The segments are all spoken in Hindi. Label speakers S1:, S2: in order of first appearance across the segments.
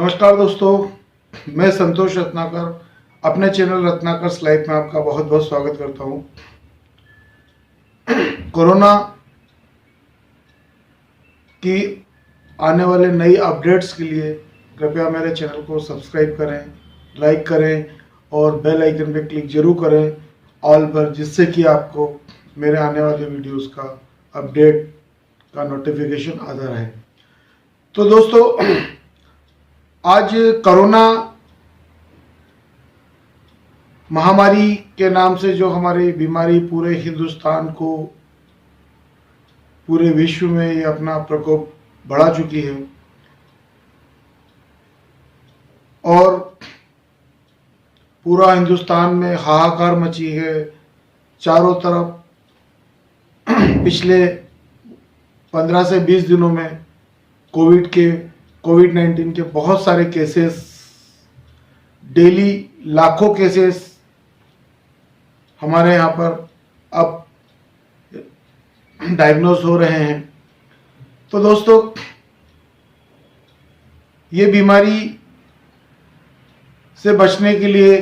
S1: नमस्कार दोस्तों, मैं संतोष रत्नाकर अपने चैनल रत्नाकर लाइफ में आपका बहुत बहुत स्वागत करता हूं। कोरोना की आने वाले नई अपडेट्स के लिए कृपया मेरे चैनल को सब्सक्राइब करें, लाइक करें और बेल आइकन पे क्लिक जरूर करें ऑल पर, जिससे कि आपको मेरे आने वाले वीडियोस का अपडेट का नोटिफिकेशन आता रहे। तो दोस्तों, आज कोरोना महामारी के नाम से जो हमारी बीमारी पूरे हिंदुस्तान को, पूरे विश्व में ये अपना प्रकोप बढ़ा चुकी है और पूरा हिंदुस्तान में हाहाकार मची है। चारों तरफ पिछले 15 से 20 दिनों में कोविड-19 के बहुत सारे केसेस, डेली लाखों केसेस हमारे यहाँ पर अब डायग्नोज हो रहे हैं। तो दोस्तों, ये बीमारी से बचने के लिए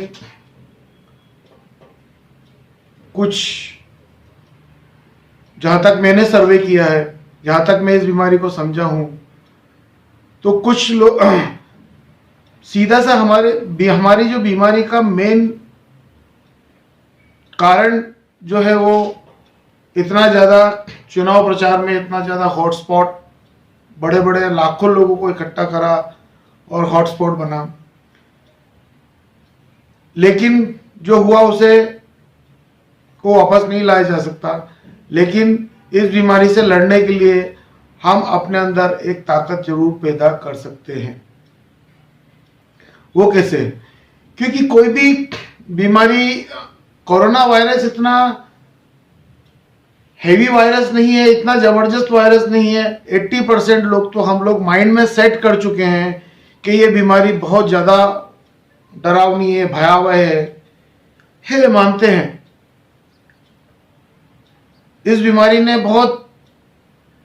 S1: कुछ, जहाँ तक मैंने सर्वे किया है, जहाँ तक मैं इस बीमारी को समझा हूँ, तो कुछ लोग सीधा सा हमारी जो बीमारी का मेन कारण जो है वो इतना ज़्यादा चुनाव प्रचार में इतना ज़्यादा हॉटस्पॉट, बड़े बड़े लाखों लोगों को इकट्ठा करा और हॉटस्पॉट बना, लेकिन जो हुआ उसे को वापस नहीं लाया जा सकता। लेकिन इस बीमारी से लड़ने के लिए हम अपने अंदर एक ताकत जरूर पैदा कर सकते हैं। वो कैसे? क्योंकि कोई भी बीमारी, कोरोना वायरस इतना हेवी वायरस नहीं है, इतना जबरदस्त वायरस नहीं है। 80% लोग तो हम लोग माइंड में सेट कर चुके हैं कि ये बीमारी बहुत ज्यादा डरावनी है, भयावह है, मानते हैं। इस बीमारी ने बहुत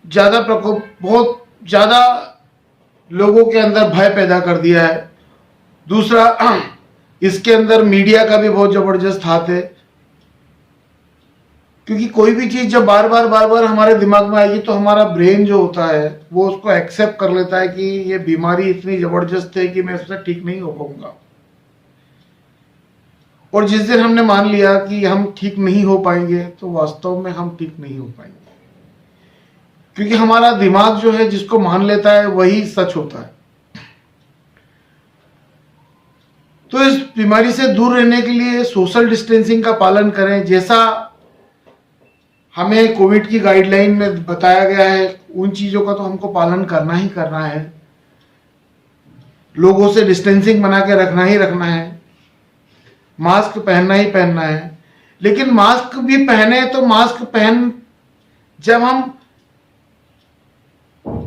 S1: ज्यादा प्रकोप, बहुत ज्यादा लोगों के अंदर भय पैदा कर दिया है। दूसरा, इसके अंदर मीडिया का भी बहुत जबरदस्त हाथ है, क्योंकि कोई भी चीज जब बार बार हमारे दिमाग में आएगी तो हमारा ब्रेन जो होता है वो उसको एक्सेप्ट कर लेता है कि ये बीमारी इतनी जबरदस्त है कि मैं इससे ठीक नहीं हो पाऊंगा। और जिस दिन हमने मान लिया कि हम ठीक नहीं हो पाएंगे, तो वास्तव में हम ठीक नहीं हो पाएंगे, क्योंकि हमारा दिमाग जो है जिसको मान लेता है वही सच होता है। तो इस बीमारी से दूर रहने के लिए सोशल डिस्टेंसिंग का पालन करें, जैसा हमें कोविड की गाइडलाइन में बताया गया है। उन चीजों का तो हमको पालन करना ही करना है। लोगों से डिस्टेंसिंग बना के रखना ही रखना है, मास्क पहनना ही पहनना है। लेकिन मास्क भी पहने तो मास्क पहन, जब हम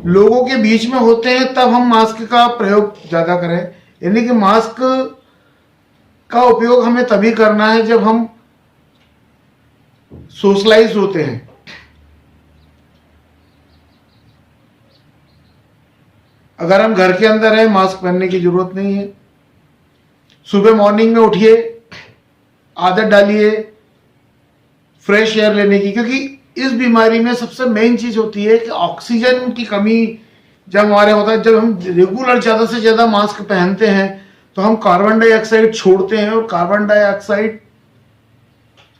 S1: लोगों के बीच में होते हैं तब हम मास्क का प्रयोग ज्यादा करें। यानी कि मास्क का उपयोग हमें तभी करना है जब हम सोशलाइज होते हैं। अगर हम घर के अंदर हैं, मास्क पहनने की जरूरत नहीं है। सुबह मॉर्निंग में उठिए, आदत डालिए फ्रेश एयर लेने की, क्योंकि इस बीमारी में सबसे मेन चीज होती है कि ऑक्सीजन की कमी जब हमारे होता है। जब हम रेगुलर ज्यादा से ज्यादा मास्क पहनते हैं तो हम कार्बन डाइऑक्साइड छोड़ते हैं, और कार्बन डाइऑक्साइड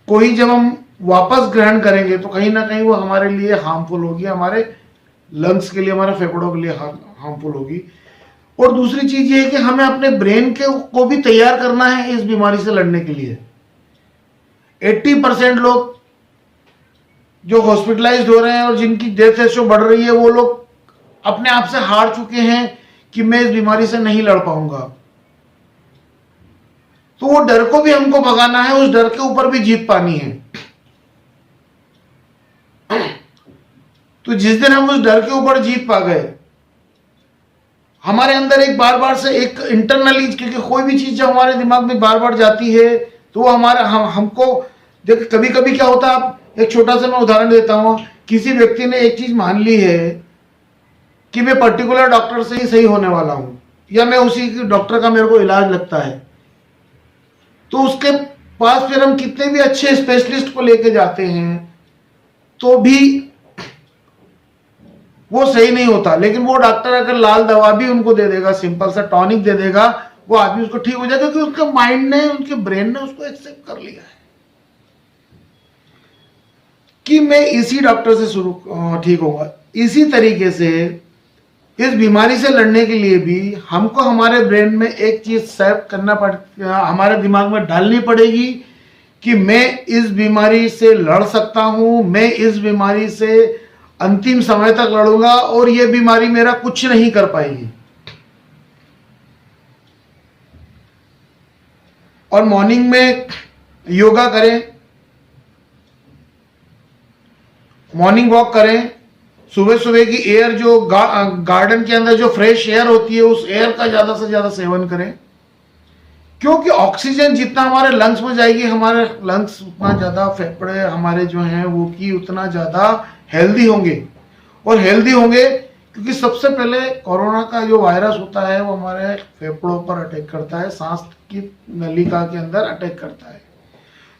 S1: को ही जब हम वापस ग्रहण करेंगे तो कहीं ना कहीं वो हमारे लिए हार्मफुल होगी, हमारे लंग्स के लिए, हमारे फेफड़ों के लिए हार्मफुल होगी। और दूसरी चीज ये है कि हमें अपने ब्रेन को भी तैयार करना है इस बीमारी से लड़ने के लिए। 80% लोग जो हॉस्पिटलाइज्ड हो रहे हैं और जिनकी डेथ रेशियो बढ़ रही है, वो लोग अपने आप से हार चुके हैं कि मैं इस बीमारी से नहीं लड़ पाऊंगा। तो वो डर को भी हमको भगाना है, उस डर के ऊपर भी जीत पानी है। तो जिस दिन हम उस डर के ऊपर जीत पा गए, हमारे अंदर एक बार से एक इंटरनली, क्योंकि कोई भी चीज जब हमारे दिमाग में बार जाती है तो वो हमको देख, कभी कभी क्या होता है, आप एक छोटा सा मैं उदाहरण देता हूं। किसी व्यक्ति ने एक चीज मान ली है कि मैं पर्टिकुलर डॉक्टर से ही सही होने वाला हूं, या मैं उसी डॉक्टर का मेरे को इलाज लगता है, तो उसके पास फिर हम कितने भी अच्छे स्पेशलिस्ट को लेके जाते हैं तो भी वो सही नहीं होता। लेकिन वो डॉक्टर अगर लाल दवा भी उनको दे देगा, सिंपल सा टॉनिक दे देगा, वो आदमी उसको ठीक हो जाएगा, क्योंकि उसके माइंड ने, उनके ब्रेन ने उसको एक्सेप्ट कर लिया है कि मैं इसी डॉक्टर से शुरू ठीक होगा। इसी तरीके से इस बीमारी से लड़ने के लिए भी हमको हमारे ब्रेन में एक चीज सेट करना हमारे दिमाग में डालनी पड़ेगी कि मैं इस बीमारी से लड़ सकता हूं, मैं इस बीमारी से अंतिम समय तक लड़ूंगा और यह बीमारी मेरा कुछ नहीं कर पाएगी। और मॉर्निंग में योगा करें, मॉर्निंग वॉक करें, सुबह सुबह की एयर जो गार्डन के अंदर जो फ्रेश एयर होती है उस एयर का ज्यादा से ज्यादा सेवन करें, क्योंकि ऑक्सीजन जितना हमारे लंग्स में जाएगी, हमारे लंग्स उतना ज्यादा, फेफड़े हमारे जो हैं वो की उतना ज्यादा हेल्दी होंगे। और हेल्दी होंगे क्योंकि सबसे पहले कोरोना का जो वायरस होता है वो हमारे फेफड़ों पर अटैक करता है, सांस की नलिका के अंदर अटैक करता है।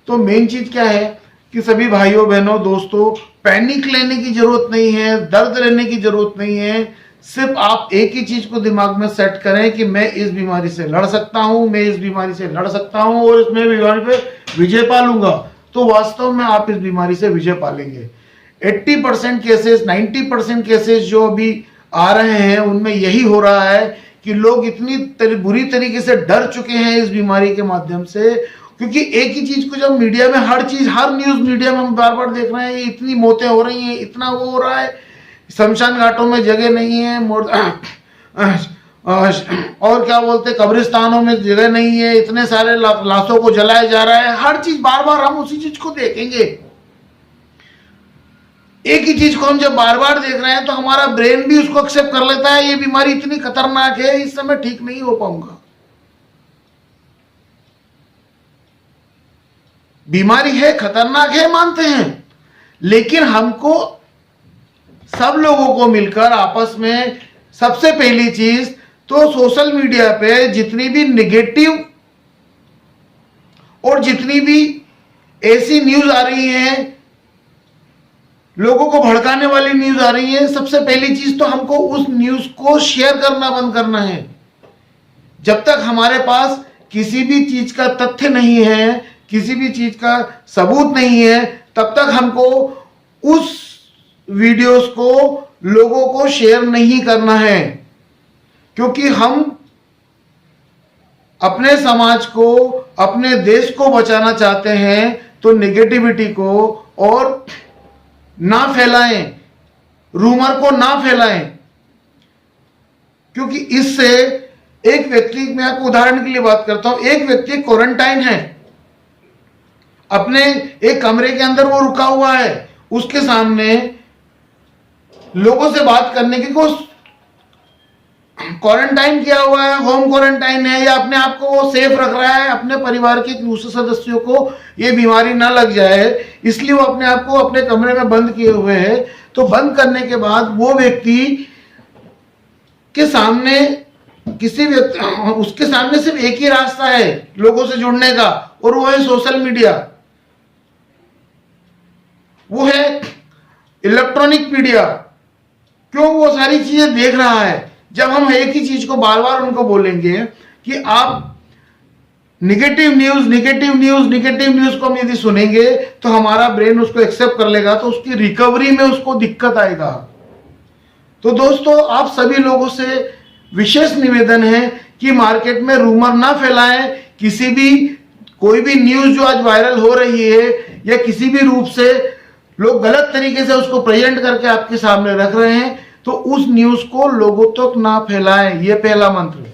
S1: तो मेन चीज क्या है कि सभी भाइयों बहनों दोस्तों, पैनिक लेने की जरूरत नहीं है, दर्द लेने की जरूरत नहीं है। सिर्फ आप एक ही चीज को दिमाग में सेट करें कि मैं इस बीमारी से लड़ सकता हूं, मैं इस बीमारी से लड़ सकता हूं और इसमें बीमारी पे विजय पालूंगा। तो वास्तव में आप इस बीमारी से विजय पालेंगे। 80% केसेस, 90% केसेस जो अभी आ रहे हैं उनमें यही हो रहा है कि लोग इतनी बुरी तरीके से डर चुके हैं इस बीमारी के माध्यम से, क्योंकि एक ही चीज को जब मीडिया में हर चीज, हर न्यूज मीडिया में हम बार बार देख रहे हैं, इतनी मौतें हो रही हैं, इतना वो हो रहा है, शमशान घाटों में जगह नहीं है, और क्या बोलते, कब्रिस्तानों में जगह नहीं है, इतने सारे लाशों को जलाया जा रहा है, हर चीज बार बार हम उसी चीज को देखेंगे। एक ही चीज को हम जब बार बार देख रहे हैं तो हमारा ब्रेन भी उसको एक्सेप्ट कर लेता है, ये बीमारी इतनी खतरनाक है, इस समय ठीक नहीं हो पाऊंगा। बीमारी है, खतरनाक है, मानते हैं, लेकिन हमको सब लोगों को मिलकर आपस में सबसे पहली चीज तो सोशल मीडिया पे जितनी भी नेगेटिव और जितनी भी ऐसी न्यूज आ रही हैं, लोगों को भड़काने वाली न्यूज आ रही है, सबसे पहली चीज तो हमको उस न्यूज को शेयर करना बंद करना है। जब तक हमारे पास किसी भी चीज का तथ्य नहीं है, किसी भी चीज का सबूत नहीं है, तब तक हमको उस वीडियोस को लोगों को शेयर नहीं करना है, क्योंकि हम अपने समाज को, अपने देश को बचाना चाहते हैं। तो नेगेटिविटी को और ना फैलाएं, रूमर को ना फैलाएं, क्योंकि इससे एक व्यक्ति, मैं आपको उदाहरण के लिए बात करता हूं, एक व्यक्ति क्वारंटाइन है, अपने एक कमरे के अंदर वो रुका हुआ है, उसके सामने लोगों से बात करने की कोशिश, क्वारंटाइन किया हुआ है, होम क्वारंटाइन है, या अपने आप को वो सेफ रख रहा है, अपने परिवार के दूसरे सदस्यों को ये बीमारी ना लग जाए, इसलिए वो अपने आप को अपने कमरे में बंद किए हुए है। तो बंद करने के बाद वो व्यक्ति के सामने उसके सामने सिर्फ एक ही रास्ता है लोगों से जुड़ने का, और वो है सोशल मीडिया, वो है इलेक्ट्रॉनिक मीडिया। क्यों? वो सारी चीजें देख रहा है। जब हम एक ही चीज को बार बार उनको बोलेंगे कि आप निगेटिव न्यूज को हम यदि सुनेंगे तो हमारा ब्रेन उसको एक्सेप्ट कर लेगा, तो उसकी रिकवरी में उसको दिक्कत आएगा। तो दोस्तों, आप सभी लोगों से विशेष निवेदन है कि मार्केट में रूमर ना फैलाएं, किसी भी कोई भी न्यूज जो आज वायरल हो रही है या किसी भी रूप से लोग गलत तरीके से उसको प्रेजेंट करके आपके सामने रख रहे हैं, तो उस न्यूज को लोगों तक ना फैलाएं। यह पहला मंत्र।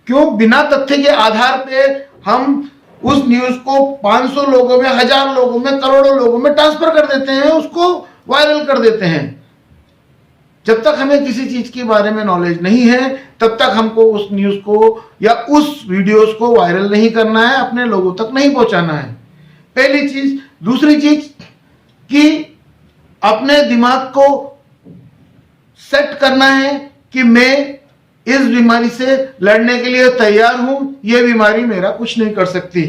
S1: क्यों? बिना तथ्य के आधार पे हम उस न्यूज को 500 लोगों में, 1000 लोगों में, करोड़ों लोगों में ट्रांसफर कर देते हैं, उसको वायरल कर देते हैं। जब तक हमें किसी चीज के बारे में नॉलेज नहीं है, तब तक हमको उस न्यूज को या उस वीडियोस को वायरल नहीं करना है, अपने लोगों तक नहीं पहुंचाना है, पहली चीज। दूसरी चीज कि अपने दिमाग को सेट करना है कि मैं इस बीमारी से लड़ने के लिए तैयार हूं, यह बीमारी मेरा कुछ नहीं कर सकती।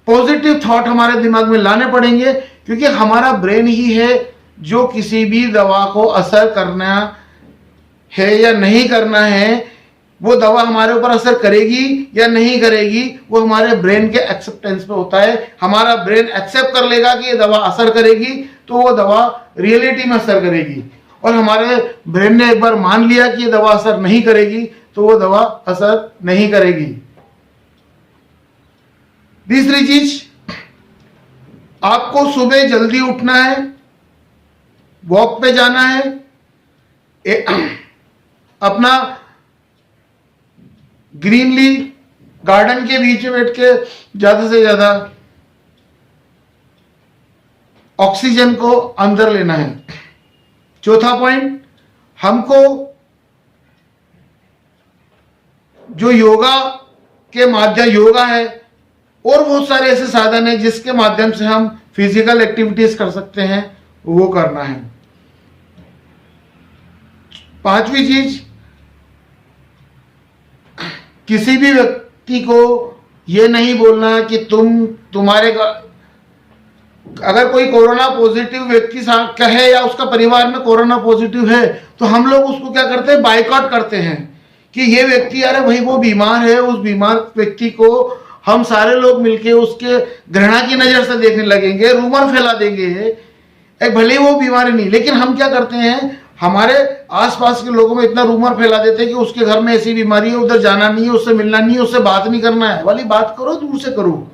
S1: पॉजिटिव थॉट हमारे दिमाग में लाने पड़ेंगे, क्योंकि हमारा ब्रेन ही है जो किसी भी दवा को असर करना है या नहीं करना है, वो दवा हमारे ऊपर असर करेगी या नहीं करेगी, वो हमारे ब्रेन के एक्सेप्टेंस पे होता है। हमारा ब्रेन एक्सेप्ट कर लेगा कि ये दवा असर करेगी तो वो दवा रियलिटी में असर करेगी, और हमारे ब्रेन ने एक बार मान लिया कि ये दवा असर नहीं करेगी तो वो दवा असर नहीं करेगी। तीसरी चीज, आपको सुबह जल्दी उठना है, वॉक पे जाना है, अपना ग्रीनली गार्डन के बीच में बैठ के ज्यादा से ज्यादा ऑक्सीजन को अंदर लेना है। चौथा पॉइंट, हमको जो योगा के माध्यम, योगा है और बहुत सारे ऐसे साधन है जिसके माध्यम से हम फिजिकल एक्टिविटीज कर सकते हैं, वो करना है। पांचवी चीज, किसी भी व्यक्ति को यह नहीं बोलना कि तुम्हारे अगर कोई कोरोना पॉजिटिव व्यक्ति कहे या उसका परिवार में कोरोना पॉजिटिव है तो हम लोग उसको क्या करते हैं, बाइकआउट करते हैं कि ये व्यक्ति, अरे भाई वो बीमार है, उस बीमार व्यक्ति को हम सारे लोग मिलके उसके घृणा की नजर से देखने लगेंगे, रूमर फैला देंगे, भले वो बीमारी नहीं, लेकिन हम क्या करते हैं, हमारे आसपास के लोगों में इतना रूमर फैला देते हैं कि उसके घर में ऐसी बीमारी है, उधर जाना नहीं है, उससे मिलना नहीं है, उससे बात नहीं करना है। वाली बात करो, दूर से करो।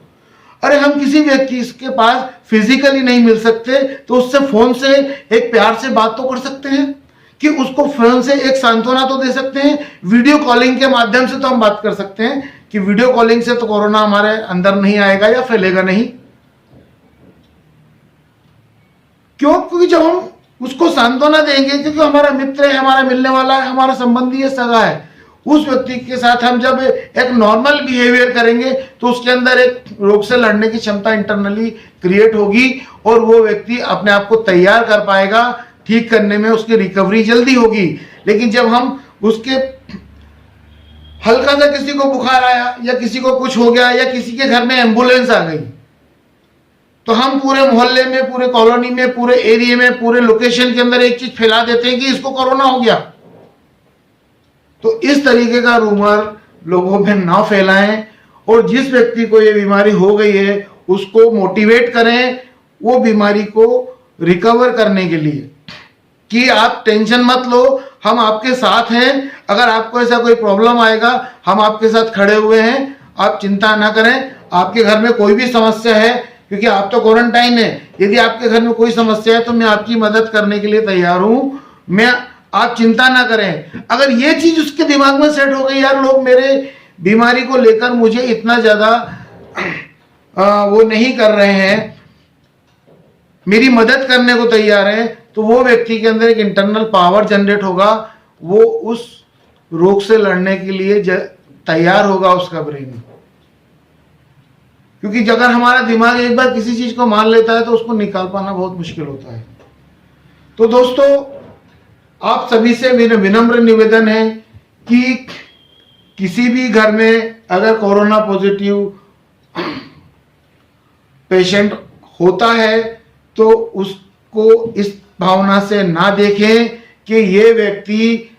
S1: अरे हम किसी व्यक्ति के पास फिजिकली नहीं मिल सकते तो उससे फोन से एक प्यार से बात तो कर सकते हैं, कि उसको फोन से एक सांत्वना तो दे सकते हैं। वीडियो कॉलिंग के माध्यम से तो हम बात कर सकते हैं कि वीडियो कॉलिंग से तो कोरोना हमारे अंदर नहीं आएगा या फैलेगा नहीं। क्यों? क्योंकि जब हम उसको सांत्वना देंगे, क्योंकि हमारा मित्र है, हमारा मिलने वाला है, हमारा संबंधी है, सगा है, उस व्यक्ति के साथ हम जब एक नॉर्मल बिहेवियर करेंगे तो उसके अंदर एक रोग से लड़ने की क्षमता इंटरनली क्रिएट होगी और वो व्यक्ति अपने आप को तैयार कर पाएगा, ठीक करने में उसकी रिकवरी जल्दी होगी। लेकिन जब हम उसके हल्का सा किसी को बुखार आया या किसी को कुछ हो गया या किसी के घर में एम्बुलेंस आ गई तो हम पूरे मोहल्ले में, पूरे कॉलोनी में, पूरे एरिया में, पूरे लोकेशन के अंदर एक चीज फैला देते हैं कि इसको कोरोना हो गया। तो इस तरीके का रूमर लोगों में ना फैलाएं और जिस व्यक्ति को ये बीमारी हो गई है उसको मोटिवेट करें वो बीमारी को रिकवर करने के लिए, कि आप टेंशन मत लो, हम आपके साथ हैं। अगर आपको ऐसा कोई प्रॉब्लम आएगा हम आपके साथ खड़े हुए हैं, आप चिंता ना करें। आपके घर में कोई भी समस्या है, क्योंकि आप तो क्वारंटाइन है, यदि आपके घर में कोई समस्या है तो मैं आपकी मदद करने के लिए तैयार हूं, आप चिंता ना करें। अगर ये चीज उसके दिमाग में सेट हो गई, यार लोग मेरे बीमारी को लेकर मुझे इतना ज्यादा वो नहीं कर रहे हैं, मेरी मदद करने को तैयार है, तो वो व्यक्ति के अंदर एक इंटरनल पावर जनरेट होगा, वो उस रोग से लड़ने के लिए तैयार होगा उसका ब्रेन। क्योंकि अगर हमारा दिमाग एक बार किसी चीज को मान लेता है तो उसको निकाल पाना बहुत मुश्किल होता है। तो दोस्तों, आप सभी से मेरा विनम्र निवेदन है कि किसी भी घर में अगर कोरोना पॉजिटिव पेशेंट होता है तो उसको इस भावना से ना देखें कि ये व्यक्ति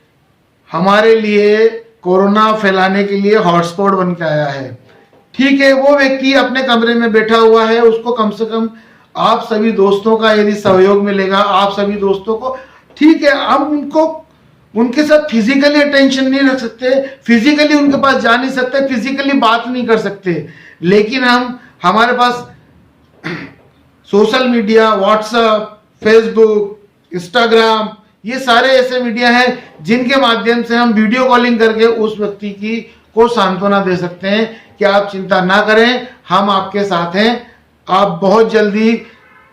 S1: हमारे लिए कोरोना फैलाने के लिए हॉटस्पॉट बन के आया है। ठीक है, वो व्यक्ति अपने कमरे में बैठा हुआ है, उसको कम से कम आप सभी दोस्तों का यदि सहयोग मिलेगा, आप सभी दोस्तों को, ठीक है, हम उनको उनके साथ फिजिकली अटेंशन नहीं रख सकते, फिजिकली उनके पास जा नहीं सकते, फिजिकली बात नहीं कर सकते, लेकिन हमारे पास social media, WhatsApp, Facebook, Instagram, ये सारे ऐसे मीडिया हैं जिनके माध्यम से हम वीडियो कॉलिंग करके उस व्यक्ति की को सांत्वना दे सकते हैं कि आप चिंता ना करें, हम आपके साथ हैं, आप बहुत जल्दी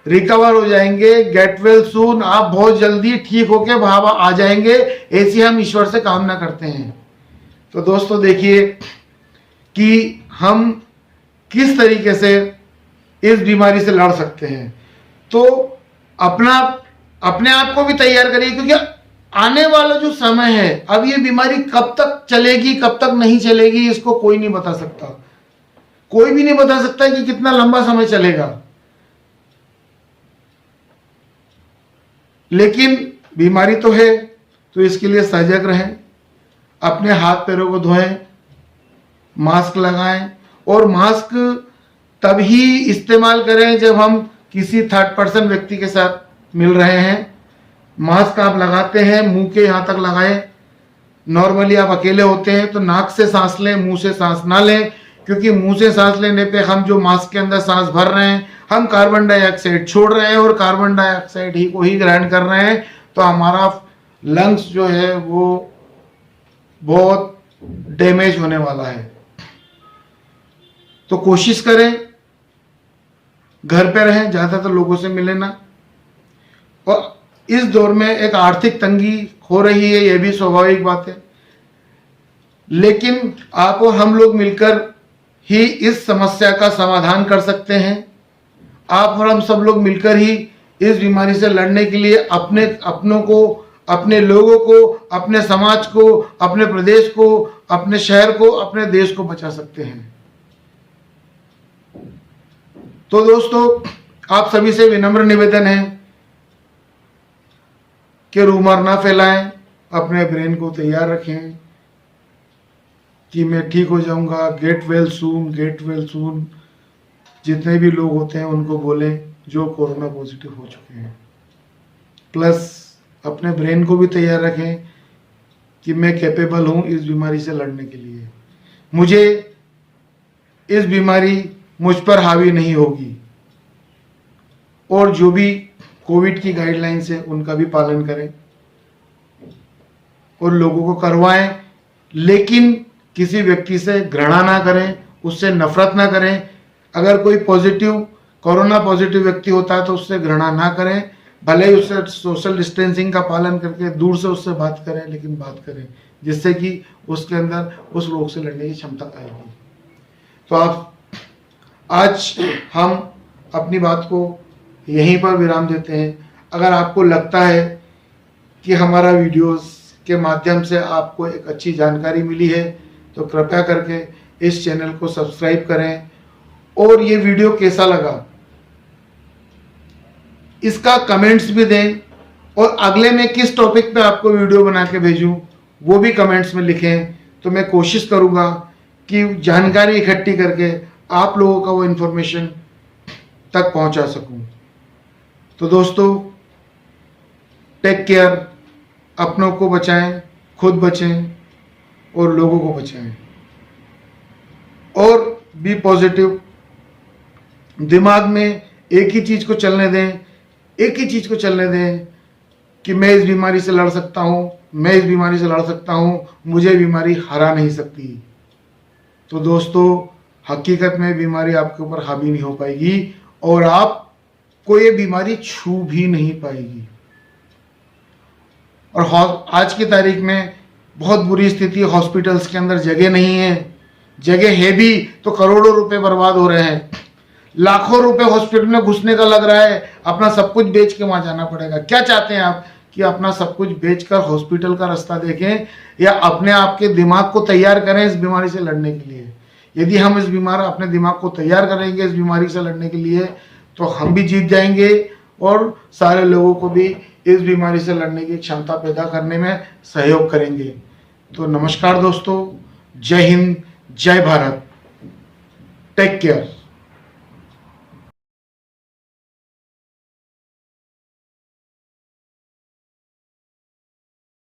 S1: रिकवर हो जाएंगे, गेट वेल सून, आप बहुत जल्दी ठीक होके वहां आ जाएंगे, ऐसी हम ईश्वर से कामना करते हैं। तो दोस्तों देखिए कि हम किस तरीके से इस बीमारी से लड़ सकते हैं। तो अपने आप को भी तैयार करिए, क्योंकि आने वाला जो समय है, अब ये बीमारी कब तक चलेगी कब तक नहीं चलेगी इसको कोई नहीं बता सकता। कोई भी नहीं बता सकता कि कितना लंबा समय चलेगा, लेकिन बीमारी तो है, तो इसके लिए सजग रहें, अपने हाथ पैरों को धोएं, मास्क लगाएं, और मास्क तभी इस्तेमाल करें जब हम किसी थर्ड पर्सन व्यक्ति के साथ मिल रहे हैं। मास्क आप लगाते हैं मुंह के यहाँ तक लगाएं। नॉर्मली आप अकेले होते हैं तो नाक से सांस लें, मुंह से सांस ना लें, क्योंकि मुंह से सांस लेने पे हम जो मास्क के अंदर सांस भर रहे हैं हम कार्बन डाइऑक्साइड छोड़ रहे हैं, और कार्बन डाइऑक्साइड ही को ही ग्रहण कर रहे हैं, तो हमारा लंग्स जो है वो बहुत डैमेज होने वाला है। तो कोशिश करें घर पे रहें, ज़्यादातर लोगों से मिलें ना। और इस दौर में एक आर्थिक तंगी हो रही है, यह भी स्वाभाविक बात है, लेकिन आप और हम लोग मिलकर ही इस समस्या का समाधान कर सकते हैं। आप और हम सब लोग मिलकर ही इस बीमारी से लड़ने के लिए अपनों को, अपने लोगों को, अपने समाज को, अपने प्रदेश को, अपने शहर को, अपने देश को बचा सकते हैं। तो दोस्तों, आप सभी से विनम्र निवेदन है कि रूमर ना फैलाएं, अपने ब्रेन को तैयार रखें कि मैं ठीक हो जाऊंगा, get well soon, get well soon. जितने भी लोग होते हैं उनको बोलें जो कोरोना पॉजिटिव हो चुके हैं। प्लस अपने ब्रेन को भी तैयार रखें कि मैं कैपेबल हूं इस बीमारी से लड़ने के लिए, मुझे इस बीमारी मुझ पर हावी नहीं होगी। और जो भी कोविड की गाइडलाइंस है उनका भी पालन करें और लोगों को करवाएं, लेकिन किसी व्यक्ति से घृणा ना करें, उससे नफरत ना करें। अगर कोई कोरोना पॉजिटिव व्यक्ति होता है तो उससे घृणा ना करें, भले ही उससे सोशल डिस्टेंसिंग का पालन करके दूर से उससे बात करें, लेकिन बात करें जिससे कि उसके अंदर उस रोग से लड़ने की क्षमता आएगी। तो आज हम अपनी बात को यहीं पर विराम देते हैं। अगर आपको लगता है कि हमारा वीडियोस के माध्यम से आपको एक अच्छी जानकारी मिली है तो कृपया करके इस चैनल को सब्सक्राइब करें, और ये वीडियो कैसा लगा इसका कमेंट्स भी दें, और अगले में किस टॉपिक पे आपको वीडियो बना के भेजूं वो भी कमेंट्स में लिखें। तो मैं कोशिश करूंगा कि जानकारी इकट्ठी करके आप लोगों का वो इन्फॉर्मेशन तक पहुंचा सकूं। तो दोस्तों, टेक केयर, अपनों को बचाएं, खुद बचें और लोगों को बचाएं, और बी पॉजिटिव। दिमाग में एक ही चीज को चलने दें, एक ही चीज को चलने दें कि मैं इस बीमारी से लड़ सकता हूं, मैं इस बीमारी से लड़ सकता हूं, मुझे बीमारी हरा नहीं सकती। तो दोस्तों, हकीकत में बीमारी आपके ऊपर हावी नहीं हो पाएगी और आपको ये बीमारी छू भी नहीं पाएगी। और आज की तारीख में बहुत बुरी स्थिति, हॉस्पिटल्स के अंदर जगह नहीं है, जगह है भी तो करोड़ों रुपए बर्बाद हो रहे हैं, लाखों रुपए हॉस्पिटल में घुसने का लग रहा है, अपना सब कुछ बेच के वहां जाना पड़ेगा। क्या चाहते हैं आप कि अपना सब कुछ बेचकर हॉस्पिटल का रास्ता देखें, या अपने आप के दिमाग को तैयार करें इस बीमारी से लड़ने के लिए? यदि हम अपने दिमाग को तैयार करेंगे इस बीमारी से लड़ने के लिए तो हम भी जीत जाएंगे और सारे लोगों को भी इस बीमारी से लड़ने की क्षमता पैदा करने में सहयोग करेंगे। तो नमस्कार दोस्तों, जय हिंद, जय भारत, टेक केयर।